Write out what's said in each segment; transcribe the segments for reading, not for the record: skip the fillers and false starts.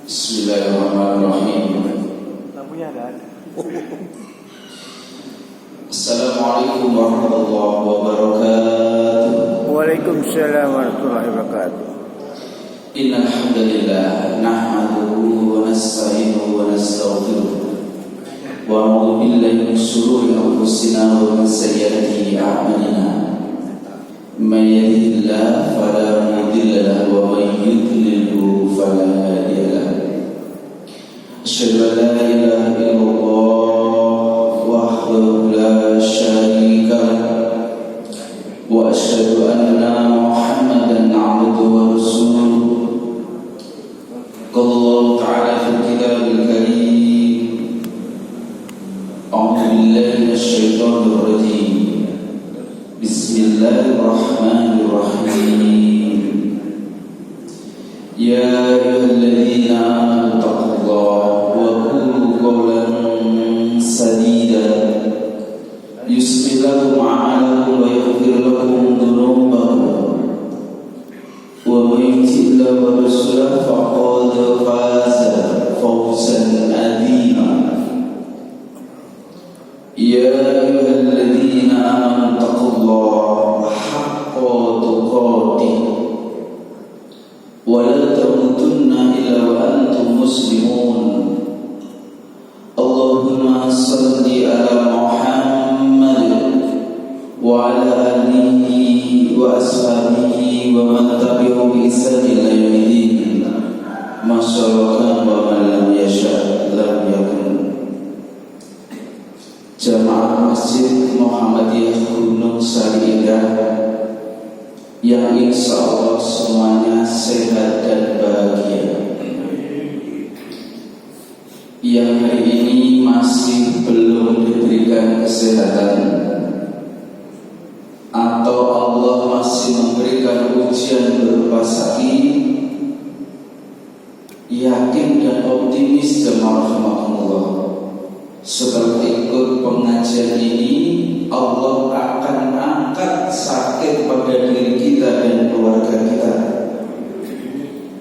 Bismillahirrahmanirrahim. Lampunya ada. Assalamualaikum warahmatullahi wabarakatuh. Waalaikumsalam warahmatullahi wabarakatuh. Innal hamdalillah nahmaduhu wa nasta'inuhu wa nastaghfiruh wa a'udzu billahi min shururi anfusina wa min sayyiati a'malina. May yahdihillahu fala mudilla lahu wa may yudlilhu fala hadiya lahu. Asyhadu an la ilaha illallah wahdahu la syarika lahu wa asyhadu anna Muhammadan 'abduhu wa rasuluh. Qala Allah ta'ala fil kitabil karim. A'udzu billahi minasy syaithanir rajim. Bismillahirrahmanirrahim. Ya ayyuhalladzina amanu taqullaha wa qulu qawlan sadida yuslih lakum a'malakum wa yaghfir lakum dhunubakum wa may yuti' Allaha wa rasulahu faqad faza fawzan 'azima. Ya ayyuhalladzina amanu taqullaha haqqa tuqatih wa la tamutunna illa wa antum muslimun. Allahumma salli ala Muhammad wa ala alihi wa ashabihi wa man tabi'ahum bi ihsan ila yaumil din. Masyaallah wa man lam yasha lam yakun. Jamaah Masjid Muhammadiyah Gunung Sariindah yang insya Allah semuanya sehat dan bahagia, yang hari ini masih belum diberikan kesehatan atau Allah masih memberikan ujian berupa sakit, yakin dan optimis jemaah rahmatullah, setelah ikut pengajian ini Allah akan angkat sakit pada diri kita dan keluarga kita,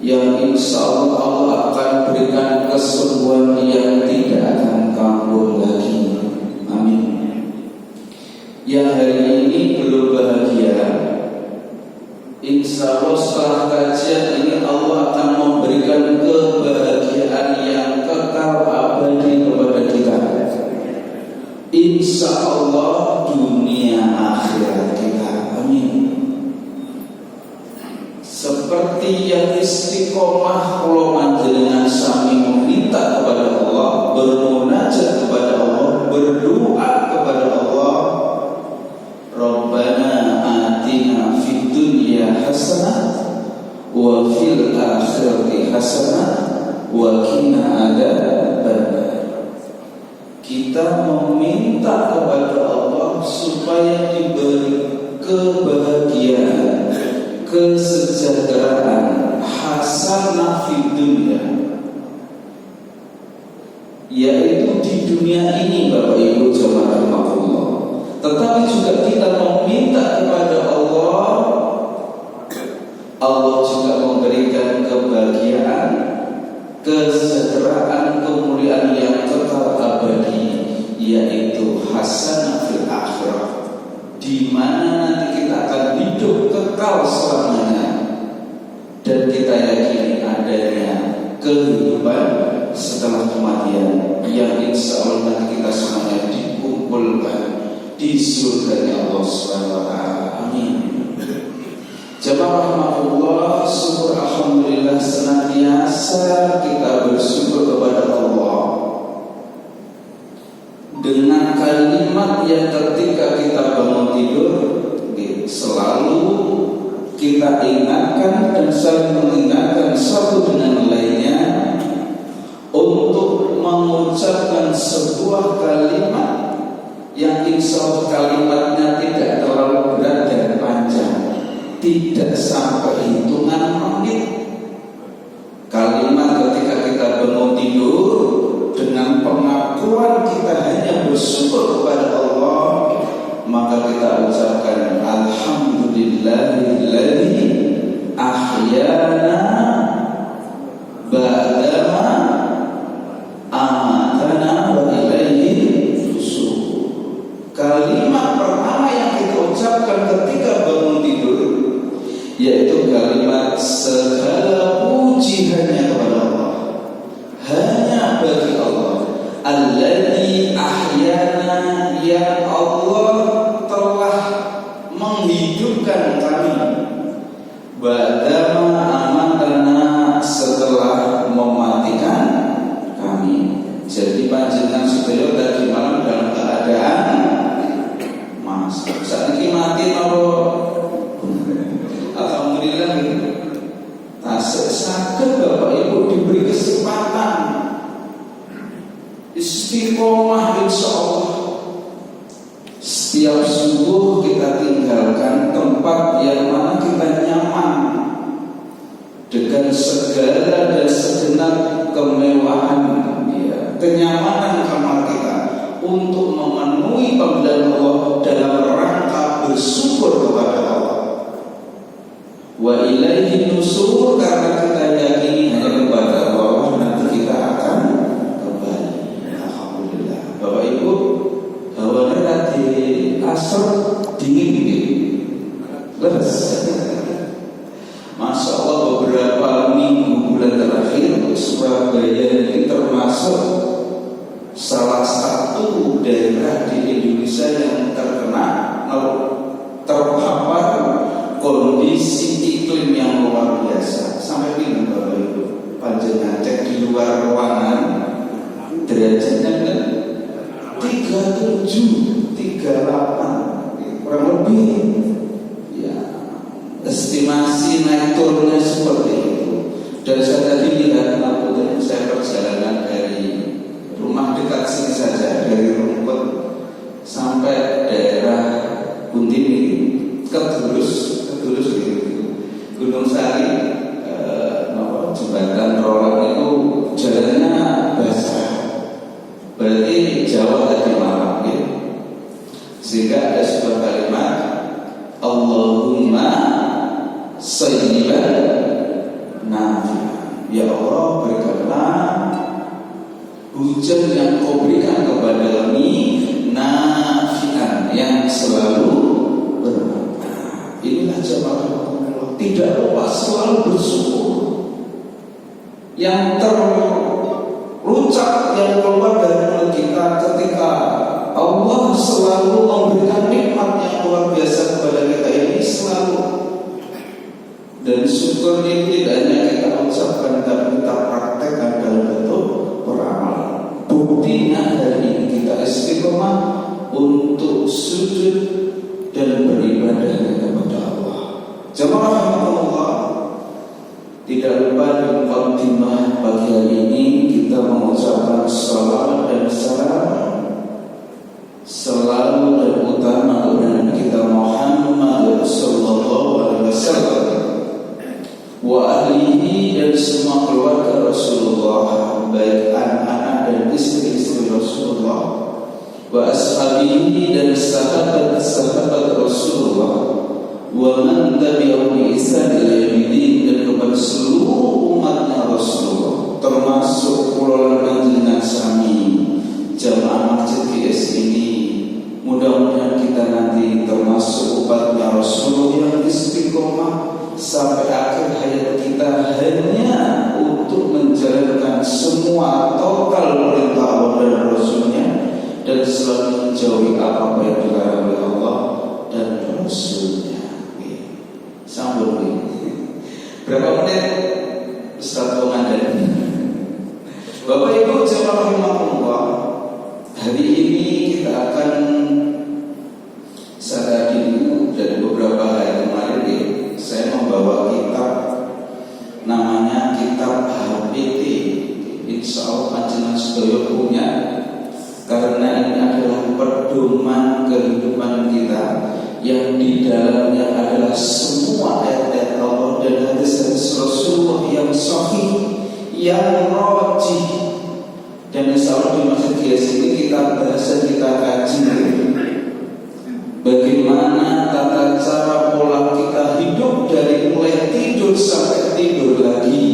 yang insya Allah akan berikan kesembuhan yang tidak akan kambuh lagi. Amin. Yang hari ini belum bahagia, insya Allah setelah kajian ini Allah akan memberikan kebahagiaan yang kekal abadi kepada kita, insya Allah dunia akhirat kita. Amin. Seperti yang istiqomah kula panjenengan sami meminta kepada Allah, bermunajat kepada Allah, berdoa kepada Allah. Rabbana atina fid dunya hasanah wa fil akhirati hasanah wa qina adzabannar. Kita meminta kepada Allah supaya diberi kebahagiaan, kesejahteraan, hasanah fid dunya, yaitu di dunia ini Bapak Ibu jemaah rahmatullah. Tetapi juga kita meminta kepada Allah, Allah juga memberikan kebahagiaan, kesejahteraan, kemuliaan yang kekal abadi, yaitu hasanah fil akhirah, di mana nanti kita akan hidup kekal selamanya, dan kita yakini adanya kehidupan setelah kematian, yang insya Allah nanti kita semuanya dikumpulkan di surganya Allah Subhanahu wa ta'ala. Amin. Jemaah rahmatullah, syukur alhamdulillah senantiasa kita bersyukur kepada Allah dengan kalimat yang ketika kita bangun tidur selalu kita ingatkan dan saling mengingatkan satu dengan lainnya untuk mengucapkan sebuah kalimat yang insya Allah kalimatnya tidak terlalu berat dan panjang, tidak sampai hitungan menit. Kalimat ketika kita bangun tidur dengan pengakuan kita hanya bersyukur kepada Allah, maka kita ucapkan alhamdulillahilladzi ahyana ba'dama segala puji hanya kepada Allah, hanya bagi Allah. Alladzi ahyana, yang Allah telah menghidupkan kami, ba'dama amatana, setelah mematikan kami. Jadi panjenengan sedaya tadi malam dalam keadaan saat ini mati apa? Alhamdulillah. Sakit Bapak Ibu diberi kesempatan istiqomah insyaallah. Setiap subuh kita tinggalkan tempat yang mana kita nyaman dengan segala dan segenap kemewahan, ya, kenyamanan kamar kita untuk memenuhi panggilan Allah dalam rangka bersyukur kepada Allah. Wa ilaihi nusur, karena kita yakini hanya kepada Allah nanti kita akan kembali. Alhamdulillah. Bapak Ibu, hawane tadi asar dingin. Lepas. Masya Allah, beberapa minggu bulan terakhir Surabaya ini termasuk salah satu daerah di Indonesia yang terpapar kondisi iklim yang luar biasa. Sampai bingung Bapak Ibu, panjenengan cek di luar ruangan derajatnya kan 37, 38 kurang lebih, ya, estimasi naik turunnya seperti itu. Dan saya tadi lihat saya perjalanan dari rumah dekat sini saja, dari Rumput sampai daerah Kuntini, Kedulus gitu, Gunung Sari, jembatan Rolak itu jalannya basah, berarti Jawa tadi malam, ya. Sehingga ada sebuah kalimat, Allahumma sayyiban nafi'an, ya Allah berikanlah hujan yang kau berikan kepada kami nafi'an, yang selalu bermanfaat. Inilah jamaah Allah, tidak lupa selalu bersyukur. Yang terucap yang keluar dari mulut kita ketika Allah selalu memberikan nikmat yang luar biasa kepada kita ini selalu. Dan syukur ini tidak hanya kita ucapkan, tapi kita praktekkan dalam bentuk beramal. Buktinya hari ini kita istiqomah untuk sujud dan beribadah kepada Allah. Jamaah Allah, tidak lupa di mukadimah pagi hari ini kita mengucapkan salawat dan salam selalu dan utama kepada kita Muhammad sallallahu alaihi wasallam wa ahlihi, dan semua keluarga Rasulullah, baik anak-anak dan istri-istri Rasulullah, wa ashabihi, dan sahabat-sahabat Rasulullah, wa man tabi'ahum bi ihsan ila yaumil, dan kepada seluruh umatnya Rasulullah, termasuk kula panjenengan sami jamaah Masjid GS ini. Mudah-mudahan kita nanti termasuk umatnya Rasulullah yang istiqomah sampai akhir hayat kita hanya untuk menjalankan semua total perintah Allah dan Rasulnya, dan selalu menjauhi apa yang dilarang oleh Allah dan Rasulnya. Sambung ini. Berapa menit Ustaz Komandan? Bapak Ibu jemaah rahimahullah, hari ini kita akan, saya tadi dari beberapa hari kemarin saya membawa kitab namanya kitab HPT. Insya Allah panjenengan sedaya punya, karena ini adalah pedoman kehidupan kita yang di dalamnya adalah semua ayat-ayat Allah dan hadis-hadis Rasulullah yang sahih, yang rajih. Dan insya Allah di Masjid GS ini kita kaji bagaimana tata cara pola kita hidup dari mulai tidur sampai tidur lagi,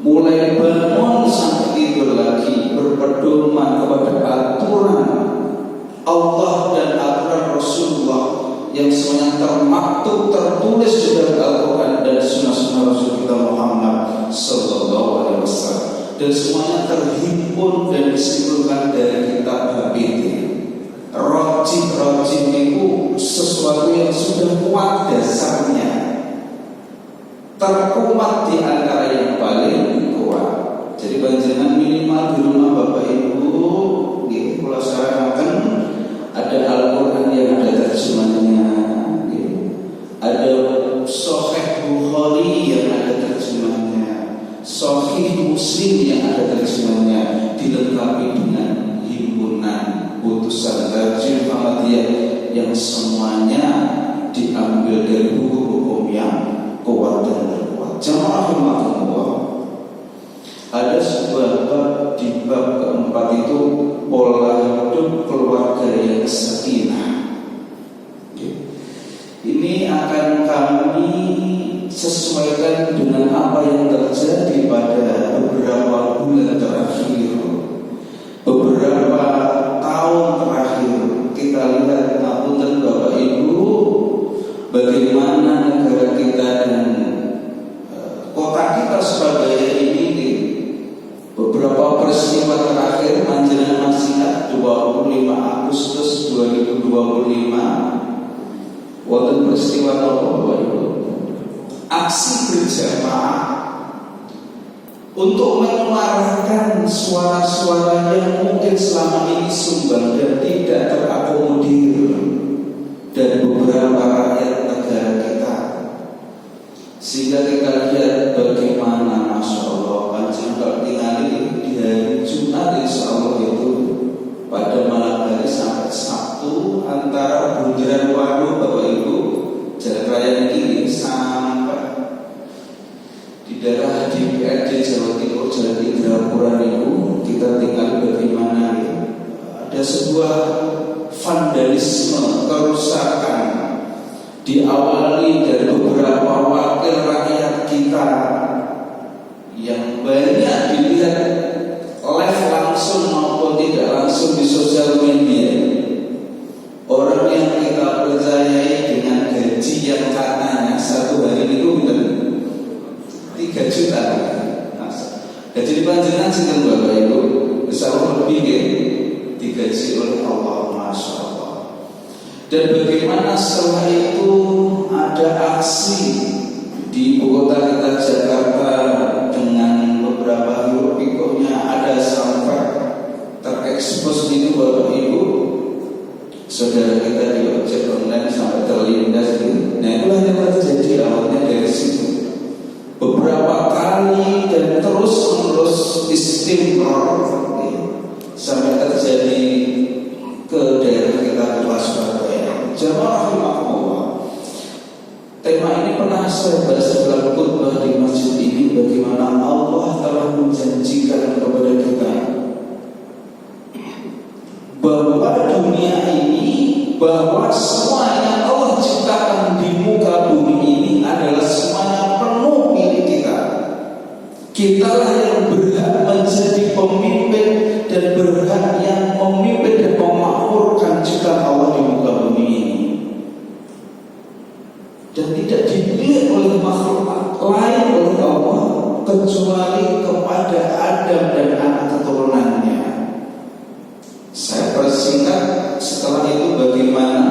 mulai bangun sampai tidur lagi, berpedoman kepada aturan Allah dan aturan Rasulullah yang semuanya termaktub, tertulis di dalam Al-Quran dan Sunnah dan semuanya terhimpun dan disimpulkan dari kitab HPT. Rojim itu sesuatu yang sudah kuat dasarnya, terkuat di antara yang paling kuat. Jadi panjenengan minimal di rumah Bapak Ibu, kalau sarankan ada Al-Quran yang ada terjemahannya, ada Sahih Bukhari yang ada terjemahannya, Sahih Muslim yang ada terjemahannya, dilengkapi dengan himpunan putusan Tarjih Muhammadiyah yang semuanya diambil dari buku-buku yang kuat dan terkuat. Jamaah rahimahullah, ada sebuah bab di bab keempat itu pola hidup keluarga yang sakinah. Ini akan kami sesuaikan dengan apa yang terjadi pada beberapa bulan terakhir, beberapa tahun terakhir. Kita lihat ngapunten Bapak Ibu, bagaimana negara kita dan kota kita Surabaya ini. Beberapa peristiwa terakhir panjenengan masih ingat 25 Agustus 2025 wonten peristiwa apa Bapak Ibu? Aksi berjamaah untuk menyuarakan suara-suara yang mungkin selama ini sumbang dan tidak terakomodir dari beberapa rakyat negara kita, sehingga kita lihat bagaimana Masya Allah panjenengan kalau tinggal di hari Jumat insya Allah itu pada malam hari sampai Sabtu antara Bundaran Waru Bapak Ibu Jalan Raya Kiri sampai di daerah DPRD Jawa Timur Jalan Indrapura itu kita tinggal bagaimana ada sebuah vandalisme, kerusakan diawali dari beberapa wakil rakyat kita yang banyak dilihat live langsung maupun tidak langsung di sosial media. Orang yang kita percayai dengan gaji yang katanya satu hari itu 3 juta. Gaji panjenengan sinten Bapak Ibu? Bisa lebih ya, digaji oleh Allah, Masya Allah. Dan bagaimana setelah itu ada aksi di ibu kota kita Jakarta dengan beberapa hiruk pikuknya, ada sampai terekspos itu Bapak Ibu, saudara kita di ojek online sampai terlindas gitu. Nah itulah yang terjadi awalnya dari situ. Beberapa kali dan terus menerus istimror sampai terjadi ke daerah kita Kota Surabaya. Jamaah rahimahullah, tema ini pernah saya bahas dalam khutbah di masjid ini, bagaimana Allah telah menjanjikan kepada kita bahwa dunia ini, bahwa semua yang Allah ciptakan di muka bumi ini adalah semuanya penuh milik kita. Kitalah yang berhak menjadi pemimpin dan berhak yang memimpin dan memakmurkan ciptaan Allah di muka bumi ini, dan tidak dipilih oleh makhluk lain oleh Allah kecuali kepada Adam dan anak keturunannya. Saya persingkat, setelah itu bagaimana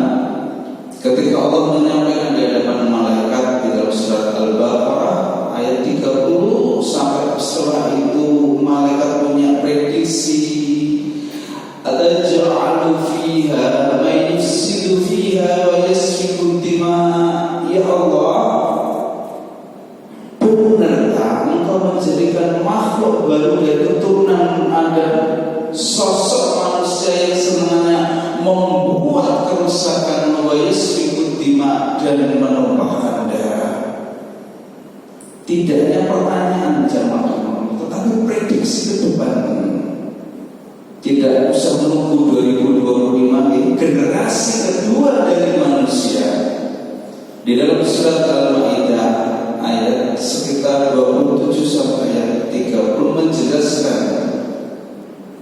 ketika Allah menyampaikan di hadapan malaikat di dalam surat Al-Baqarah ayat 30 sampai setelah itu malaikat punya prediksi, ataj'alu fiha man yufsidu fiha wa yasfiku dima'. Ya Allah, benarkah Engkau menjadikan makhluk baru dari keturunan Adam, sosok manusia yang sebenarnya membuat kerusakan, wa yasfiku dima', dan menumpahkan darah? Tidak hanya pertanyaan jamaah, tetapi prediksi ke depan. Tidak usah menunggu 2025 ini, generasi kedua dari manusia. Di dalam surat Al-Maidah ayat sekitar 27 sampai ayat 30 menjelaskan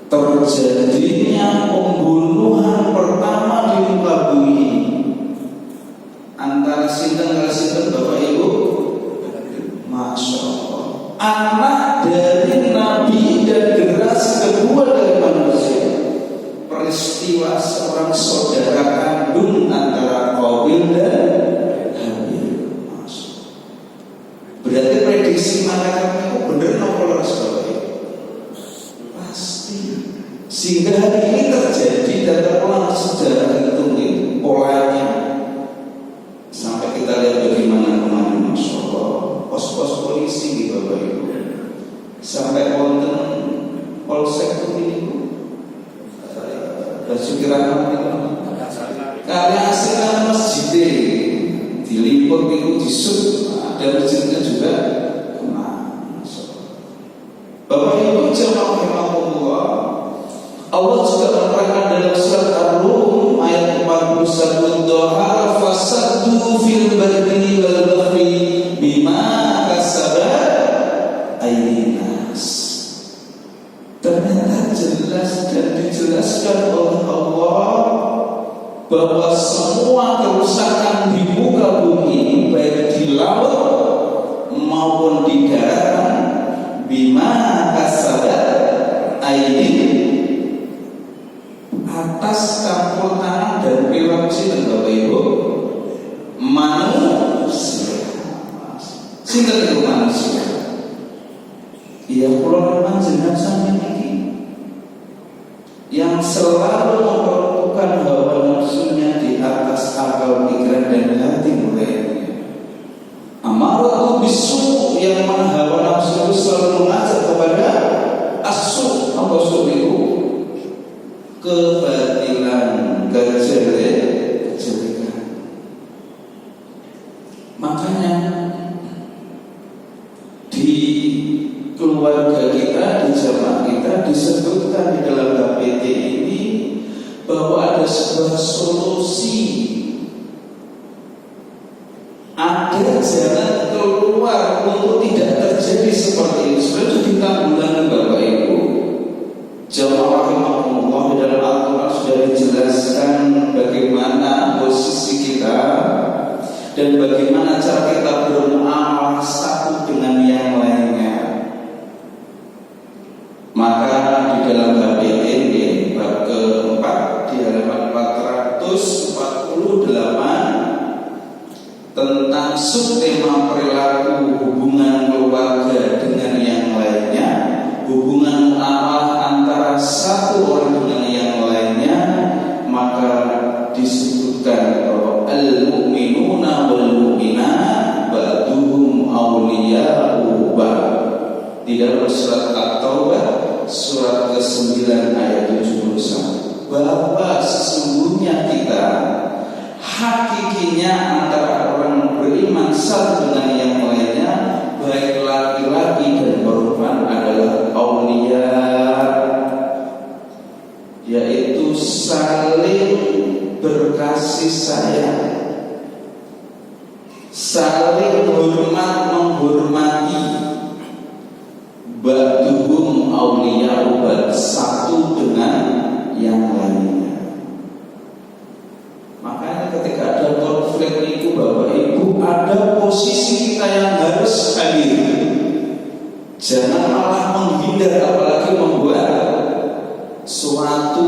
terjadinya pembunuhan pertama di muka bumi antara sinten kali sinten Bapak Ibu? Masya Allah, anak dari Nabi generasi kedua dari manusia, peristiwa seorang saudara kandung antara Qabil dan Habil. Berarti prediksi malaikat itu benar nopo Rasulullah? Pasti. Sehingga hari ini terjadi dan terulang sejarah itu polanya. Sampai kita lihat bagaimana kemarin, Masya Allah, pos-pos polisi gitu Bapak Ibu. Sampai wonten polsek itu Basuki-Rahmat itu karena aslinya masjid diliput itu disut, ada masjidnya juga kemana. Bapak Ibu jemaah rahimahullah, Allah juga menerangkan dalam surat Ar-Rum ayat 41, doa fasaddu fil barri wal bahri bima kasabat aydin nas. Ternyata jelas dan dijelaskan oleh Allah bahwa semua kerusakan di muka bumi, baik di laut maupun di daratan, bima kasabat aydin, atas campur tangan dan perilaku sinten Bapak Ibu manusia. Sinten itu manusia? Ya kula panjenengan sampeyan iki yang selalu memperlakukan hawa nafsunya di atas akal pikiran dan hati mulainya. Amaratu bisu, yang mana hawa nafsu itu selalu mengajak kepada asu. Apa asu itu? Kebatilan, kejelekan. Makanya di keluarga kita, di jamaah kita disebutkan di dalam KPT ini bahwa ada sebuah solusi, ada jalan keluar untuk tidak terjadi seperti ini. Sebenarnya itu ditanggulangi Bapak Ibu jamaah rahimahullah. Di dalam Al-Quran sudah dijelaskan bagaimana posisi kita dan bagaimana cara kita bermuamalah satu dengan yang lainnya. Maka di dalam HPN bab keempat di halaman 448 tentang subtema perilaku hubungan keluarga dengan yang lainnya, hubungan muamalah antara satu orang dengan yang lainnya, maka disebutkan bahwa al-mu'minuna wal mu'minat ba'duhum awliya'u ba'd. Di dalam surat At-Taubah surat ke-9 ayat 71, bahwa sesungguhnya kita hakikinya antara orang beriman satu dengan yang lainnya, baik laki-laki dan perempuan, adalah aulia, yaitu saling berkasih sayang, saling hormat menghormati. Ba'duhum awliya'u ba'd, satu dengan yang lainnya. Makanya ketika ada konflik itu Bapak Ibu, ada posisi kita yang harus hadir. Jangan malah menghindar, apalagi membuat suatu.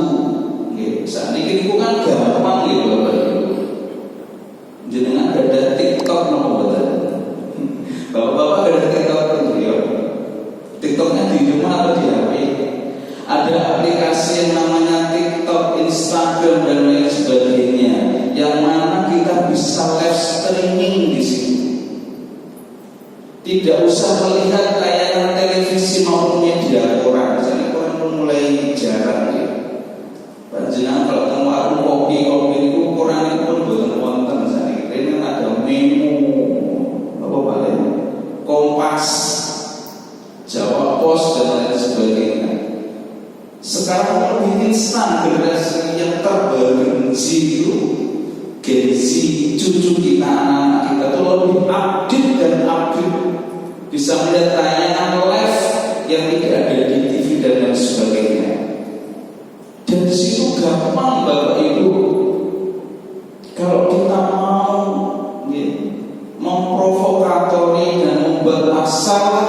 Saat ini bukan gampang gitu Bapak Ibu. Jenengan ada TikTok nomor Bapak-bapak ada TikTok ya. TikToknya di rumah atau di HP? Ada aplikasi yang namanya TikTok, Instagram dan lain sebagainya, yang mana kita bisa live streaming di sini. Tidak usah melihat tayangan televisi maupun media koran. Jadi koran pun mulai jarang ya. Panjenengan kalau ketemu warung kopi itu koran itu pun bukan wonten sana. Ini ada Memo, apa paling Kompas, Jawa Pos dan lain sebagainya. Sekarang lebih instan, generasi yang terbaru Gen Z, cucu kita, anak kita itu lebih update dan update, bisa melihat tayangan live yang tidak ada di TV dan lain sebagainya. Dan di situ gampang Bapak Ibu, kalau kita mau memprovokatori dan membuat masalah,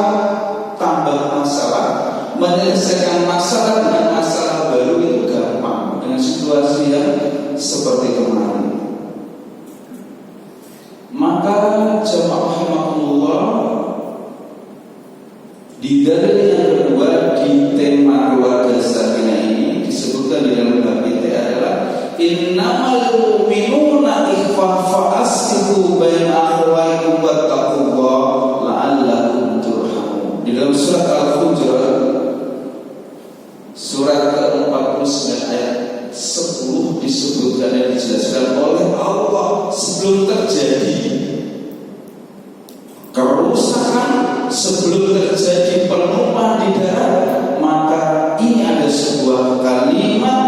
tambah masalah, menyelesaikan masalah dengan masalah baru itu gampang dengan situasi yang seperti kemarin. Maka jemaah rahimahullah, di dalil yang kedua di tema keluarga sakinah ini disebutkan di dalam bab ini adalah innamal mu'minuna ikhwah fa'aslihu baina akhawaykum wattaqullaha la'allakum turhamun. Di dalam surat Al-Hujurat surat ke-49 ayat 10 disebutkan dan dijelaskan oleh Allah sebelum terjadi kerusakan, sebelum terjadi penumpang di darat, maka ini ada sebuah kalimat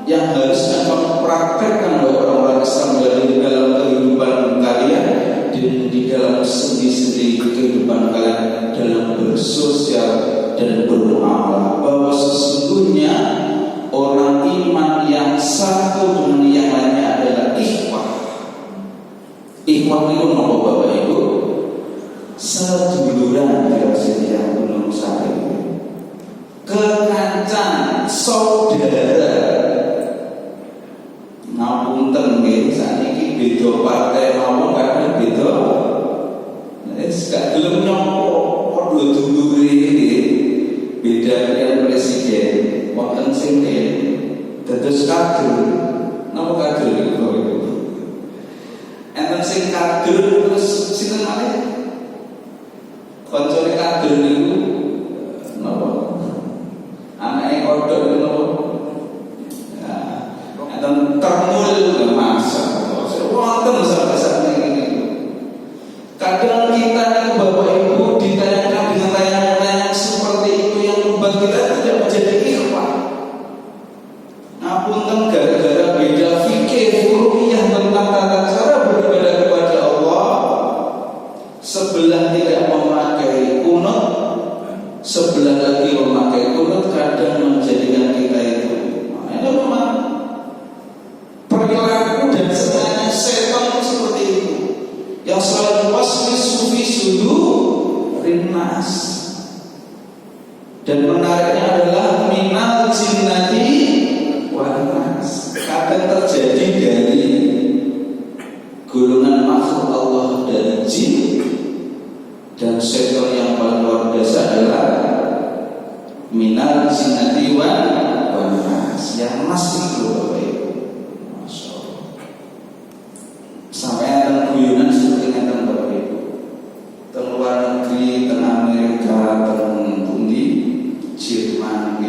yang harusnya kamu praktekkan oleh orang-orang Islam di dalam kehidupan kalian, di dalam sendi-sendi kehidupan kalian, dalam bersosial dan bermuamalah, bahwa sesungguhnya orang iman yang satu dengan yang lainnya adalah ikhwah. Ikhwah itu apa Bapak Ibu? Seduluran yang belum sampai, kekancan, saudara. Ngapunten nggih, saniki beda partai mawon kadang beda. Wis gak gelem nyopo padha dulure iki. Beda dengan presiden, wonten sing dados kader. Napa kader niku? Enten sing kader terus sinten malih? Kancane kader niku napa? Anake kodhok niku napa? Enten termul masa. Wonten sampai saat ini. Kadang kita niku Bapak Ibu ditayangkan dengan tayangan-tayangan seperti itu yang membuat kita tidak menjadi ikhwah. Ngapunten gara-gara beda fikih furu'iyah tentang tata cara beribadah kepada Allah, sebelah tidak memakai kunut, sebelah lagi memakai kunut, kadang menjadikan kita itu ini memang perilaku dan sebenarnya setan seperti itu yang selalu waswis sufi sudu rinnas. Dan menariknya adalah minal jinnati wan nas, kadang terjadi dari golongan makhluk Allah dan jin. Dan setan yang paling luar biasa adalah minal jinnati wan nas, yang masih Bapak Ibu. Masya Allah. Sampai ada guyonan seperti yang Bapak Ibu, teng luar negeri, teng Amerika, teng pundi, Jerman,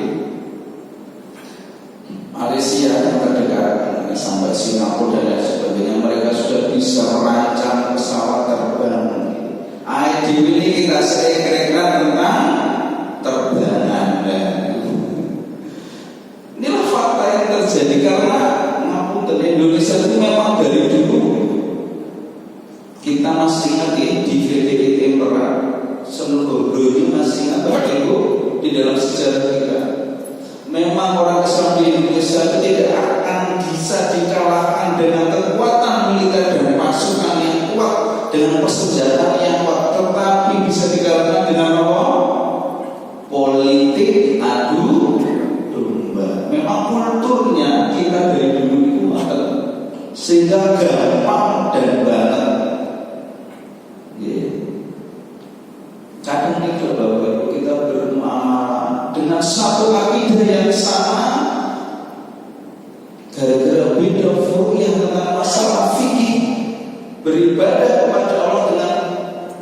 Malaysia yang terdekat sampai Singapura dan lain sebagainya, mereka sudah bisa merancang pesawat terbang. IDW ini kita kira-kira tentang terbangan. Inilah fakta yang terjadi karena Indonesia itu memang dari dulu kita masih ingat di VTT Perang seluruh dunia masih ingat Bapak Ibu di dalam sejarah kita. Memang orang Islam di Indonesia itu tidak akan bisa dikalahkan dengan kekuatan militer dan pasukan yang kuat, dengan persenjataan yang kuat, tetapi bisa dikalahkan dengan apa? Politik adu domba. Memang kulturnya kita dari dulu itu ada, sehingga gampang dan banget. Kadang itu Bapak Ibu kita bermuamalah dengan satu akidah yang sama, gara-gara beda furu'iyah tentang masalah fikih, beribadah kepada Allah dengan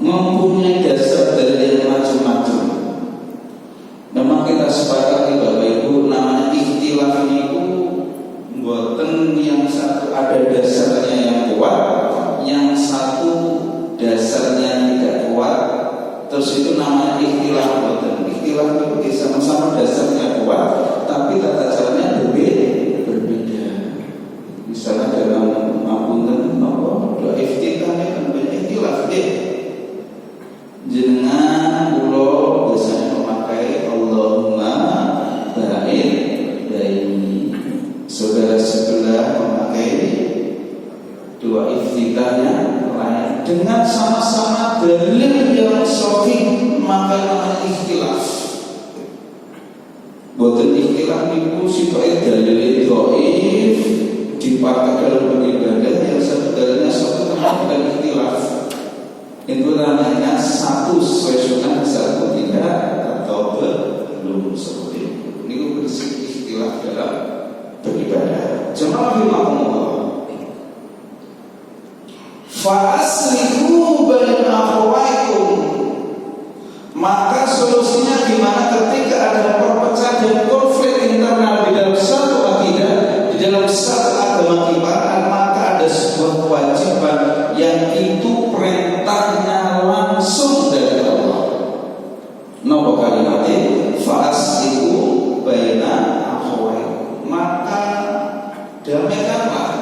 mempunyai dasar dari yang macam-macam. Memang kita sepakati Bapak Ibu, namanya ikhtilaf itu mboten yang satu ada dasarnya yang kuat, yang satu dasarnya tidak kuat. Terus itu namanya ikhtilaf. Ikhtilaf itu sama-sama dasarnya kuat, tapi Boten ikhtilaf niku sitoke dalil dhaif dipakai dalam beribadah yang sebenarnya satu tempat dan ikhtilaf. Itu namanya satu sesuai sunnah, satu tidak atau belum seperti itu. Niku bersih ikhtilaf dalam beribadah. Jemaah rahimakumullah. Fa aslihu baina akhawaikum. Maka solusinya gimana ketika ada perpecahan dan konflik internal di dalam satu akidah, di dalam satu agama kita, maka ada sebuah kewajiban yang itu perintahnya langsung dari Allah. Napa kalimatnya? Fa aslihu baina akhawaikum. Maka damaikanlah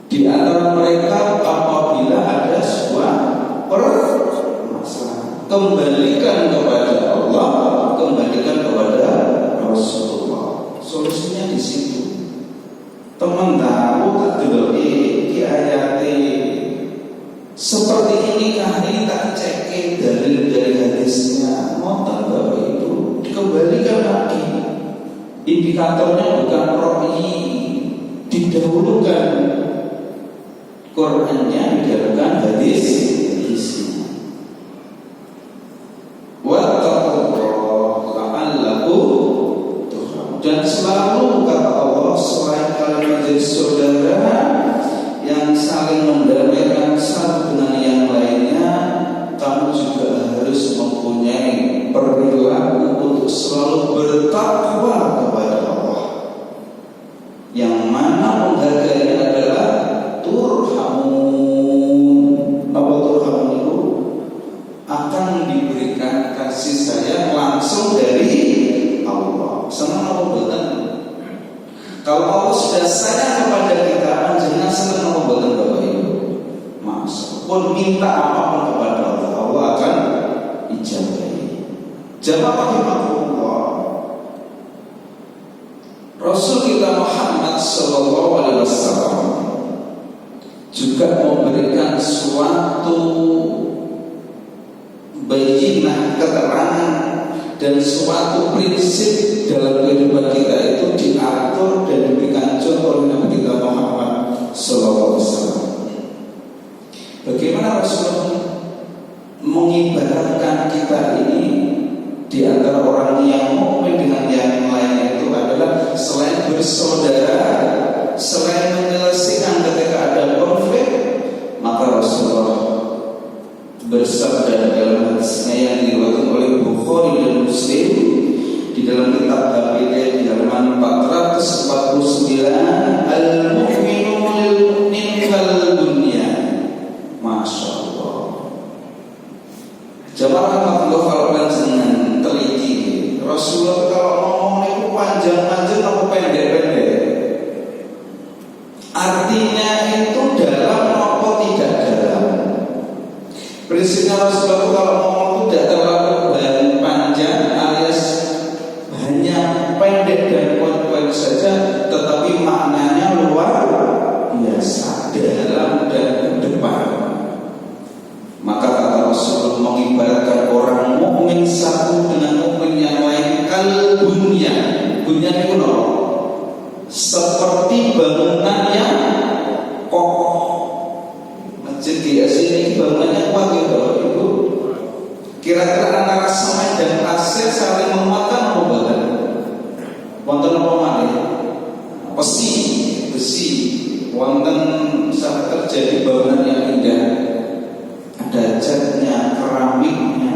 di antara mereka apabila ada sebuah permasalahan. Kembalikan kepada Allah, kembalikan kepada Rasulullah. Solusinya di situ. Teman tahu tak delok di ayat seperti ini kah ini tak cek dari hadisnya. Montan Bapak itu dikembalikan lagi. Indikatornya bukan rohani, didahulukan Qurannya, didahulukan hadisnya. Dan selalu kata Allah, selain kalian menjadi saudara yang saling mendamaikan satu dengan yang lainnya, kamu juga harus mempunyai perilaku untuk selalu bertakwa kepada Allah. Yang mana penghargaannya adalah turhamun. Apa turhamun itu? Akan diberikan kasih sayang langsung dari Allah. Senang apa buatan? Kalau Allah sudah sayang kepada kita, jangan senang apa buatan Bapak Ibu. Masa pun minta apapun kepada Allah, Allah akan ijabahi. Jamaah rahimakumullah. Rasul kita Muhammad sallallahu alaihi wasallam juga memberikan suatu bayinah, keterangan dan suatu prinsip dalam kehidupan kita itu diatur dan diberikan contoh oleh Nabi kita Muhammad sallallahu alaihi wasallam. Bagaimana Rasulullah mengibaratkan kita ini di antara orang yang mukmin dengan yang lain itu adalah selain bersaudara, selain menyelesaikan ketika ada konflik, maka Rasulullah bersabda dalam hadisnya yang diriwayatkan oleh Bukhari dan Muslim di dalam kitab HPD di halaman 449, al-mu'minu lil-mu'min kal-dunya. Masya Allah. Jamaah Allah, kalau kalian teliti, Rasulullah kalau ngomong itu panjang-panjang atau pendek-pendek, artinya itu dalam atau tidak dalam. Prinsipnya Rasulullah kalau ngomong itu tidak terlalu panjang alias hanya pendek dan poin-poin saja, tetapi maknanya luar biasa, dalam dan depan. Maka kata Rasulullah mengibaratkan orang mukmin satu dengan mukmin yang lain kal-bunya. Bunya itu seperti bangunan yang kokoh. Masjid di sini bangunannya kuat ya Bapak Ibu. Kira-kira antara semen dan pasir saling menguatkan apa bukan? Wonten apa malih? Besi. Wonten sampai terjadi bangunan yang indah. Ada catnya, keramiknya,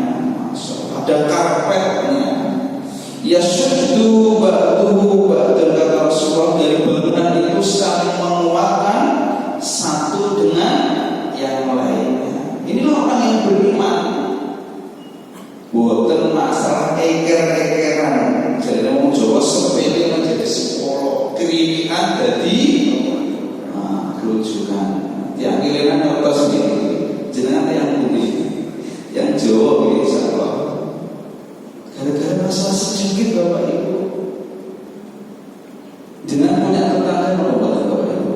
ada karpetnya. Ya syuddu ba'duhu ba'dan, kata Rasulullah, dari bangunan itu saling menguatkan satu dengan yang lainnya. Inilah orang yang beriman. Bukan masalah eker-ekeran. Jadi orang Jawa sepele menjadi sepuluh, kerimian jadi kerujukan. Yang giliran nyotos sendiri. Jenengan yang budi, yang Jawa ini insyaallah. Gara-gara masalah sedikit Bapak Ibu, jenengan punya tetangga apa Bapak Ibu?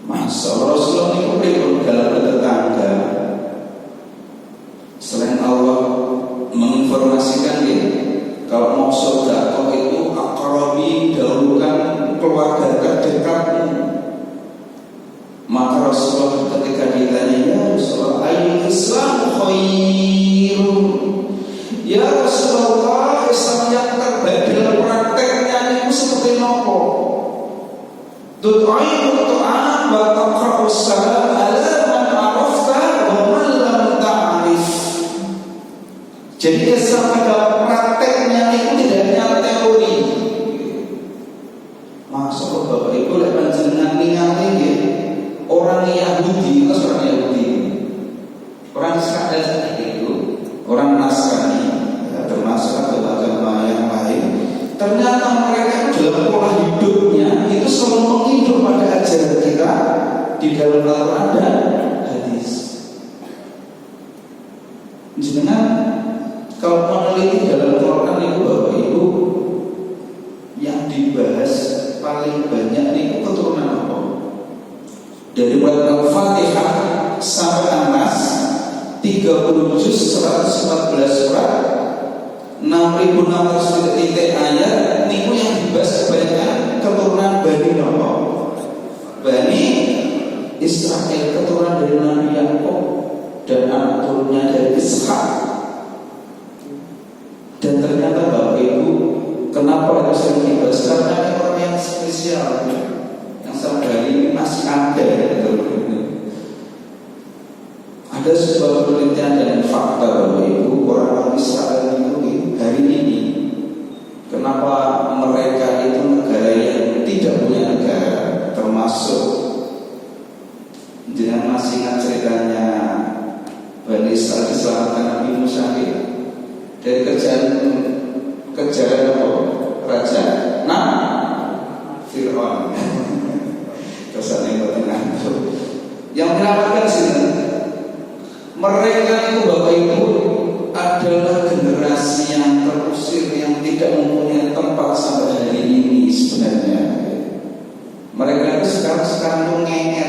Masa Rasulullah ini pun dalam tetangga. Selain Allah menginformasikan dia, kalau mau Ya Rasulullah, Islam yang terbaik dalam prakteknya itu seperti nopo? Tut'imu tu'an wa taqra'u salam ala man arafta wa man lam ta'rif. Jadi Islam pada prakteknya itu tidak hanya teori. Masuk Bapak Ibu lek panjenengan ningali nggih, orang Yahudi, orang Yahudi. Orang Israel itu, orang Nasrani, ya, termasuk agama yang lain. Ternyata mereka dalam pola hidupnya itu selalu menghidup pada ajaran kita di dalam Al-Quran dan hadis. Jenengan kalau meneliti dalam Al-Quran itu Bapak Ibu, yang dibahas paling banyak itu keturunan apa? Dari mulai Al-Fatihah sampai An-Nas 30 juz 114 surat 6.600 titik ayat niku yang dibahas kebanyakan keturunan Bani Nopo, Bani Israel, keturunan dari Nabi Yakub dan anak turunnya dari Ishak. Dan ternyata Bapak Ibu, kenapa itu sering dibahas? Karena ini orang yang spesial, yang sampai hari ini masih ada. Ada sebuah penelitian dan fakta Bapak Ibu, orang Israel itu hari ini kenapa mereka itu negara yang tidak punya negara, termasuk jangan masih ingat ceritanya Bani Israel diselamatkan Nabi Musa dari kejaran apa? Raja Fir'aun. Kesan yang menyelamatkan sini. Mereka itu Bapak Ibu adalah generasi yang terusir, yang tidak mempunyai tempat sampai hari ini sebenarnya. Mereka itu sekarang tuh ngeyel